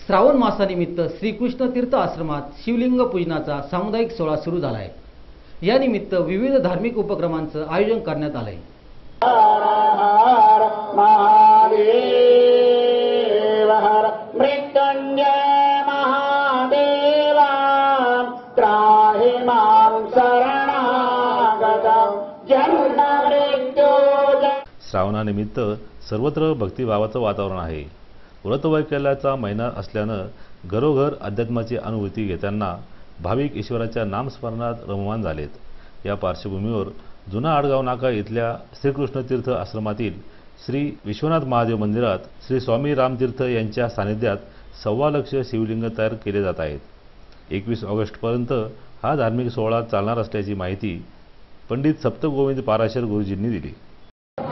श्रावण मासानिमित्त श्रीकृष्ण तीर्थ आश्रमात शिवलिंग पूजनाचा सामुदायिक सोहळा सुरू झाला आहे। या निमित्त विविध धार्मिक उपक्रमांचं आयोजन करण्यात आलं आहे। श्रावणानिमित्त सर्वत्र भक्तिभावाचं वातावरण आहे। व्रतवैकल्याचा महिना असल्यानं घरोघर अध्यात्माची अनुभूती घेताना भाविक ईश्वराच्या नामस्मरणात रममाण झालेत। या पार्श्वभूमीवर जुना आडगाव नाका इथल्या श्रीकृष्ण तीर्थ आश्रमातील श्री विश्वनाथ महादेव मंदिरात श्री स्वामी रामतीर्थ यांच्या सानिध्यात 1.25 लाख शिवलिंग तयार केले जात आहेत। 21 ऑगस्टपर्यंत हा धार्मिक सोहळा चालणार असल्याची माहिती पंडित सप्तगोविंद पाराशर गुरुजींनी दिली।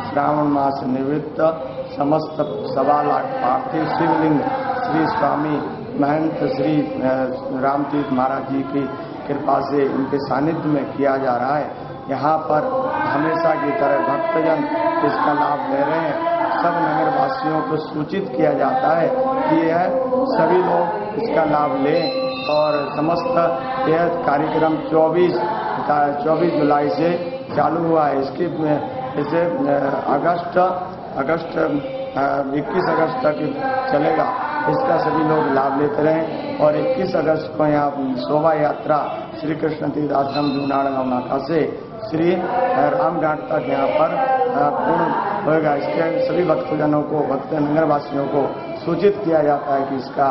श्रावण मास निमित्त समस्त 1.25 लाख पार्थिव शिवलिंग श्री स्वामी महंत श्री रामतीर्थ महाराज जी की कृपा से उनके सानिध्य में किया जा रहा है। यहाँ पर हमेशा की तरह भक्तजन इसका लाभ ले रहे हैं। सब नगर वासियों को सूचित किया जाता है कि यह सभी लोग इसका लाभ लें और समस्त यह कार्यक्रम 24 जुलाई से चालू हुआ है। इसे 21 अगस्त तक चलेगा। इसका सभी लोग लाभ लेते रहें और 21 अगस्त को यहाँ शोभा यात्रा श्री कृष्ण तीर्थ आश्रम जूना आड़गांव नाका से श्री रामघाट तक यहाँ पर पूर्ण होगा। इसके सभी भक्तजनों को भक्त नगरवासियों को सूचित किया जाता है कि इसका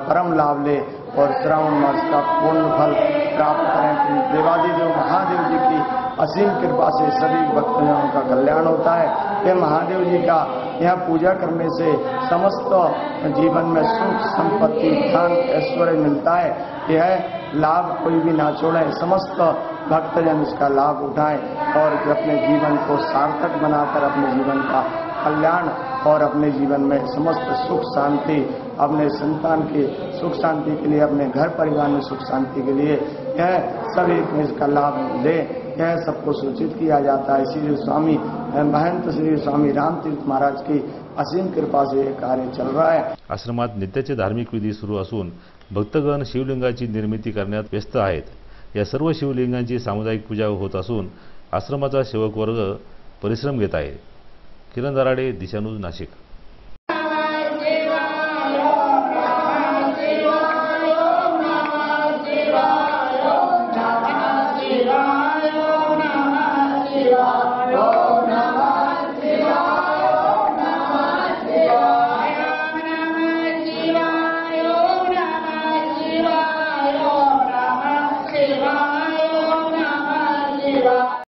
परम लाभ ले और श्रावण मास का पूर्ण फल प्राप्त करें। देवादिदेव महादेव जी की असीम कृपा से सभी भक्तजनों का कल्याण होता है। यह महादेव जी का यहाँ पूजा करने से समस्त जीवन में सुख संपत्ति धन ऐश्वर्य मिलता है। यह लाभ कोई भी ना छोड़े, समस्त भक्तजन इसका लाभ उठाएं और अपने जीवन को सार्थक बनाकर अपने जीवन का कल्याण और अपने जीवन में समस्त सुख शांति, अपने संतान की सुख शांति के लिए, अपने घर परिवार में सुख शांति के लिए यह सभी इसका लाभ ले, यह सबको सूचित किया जाता है। श्री स्वामी महंत श्री स्वामी रामतीर्थ महाराज की असीम कृपा से यह कार्य चल रहा है। आश्रमात नित्याचे धार्मिक विधी सुरू असून भक्तगण शिवलिंगाची निर्मिती करण्यात व्यस्त आहेत। या सर्व शिवलिंगांची सामुदायिक पूजा होत असून आश्रमाचा सेवक वर्ग परिश्रम घेत आहे। किरण दराडे, दिशा न्यूज, नाशिक। Shiva.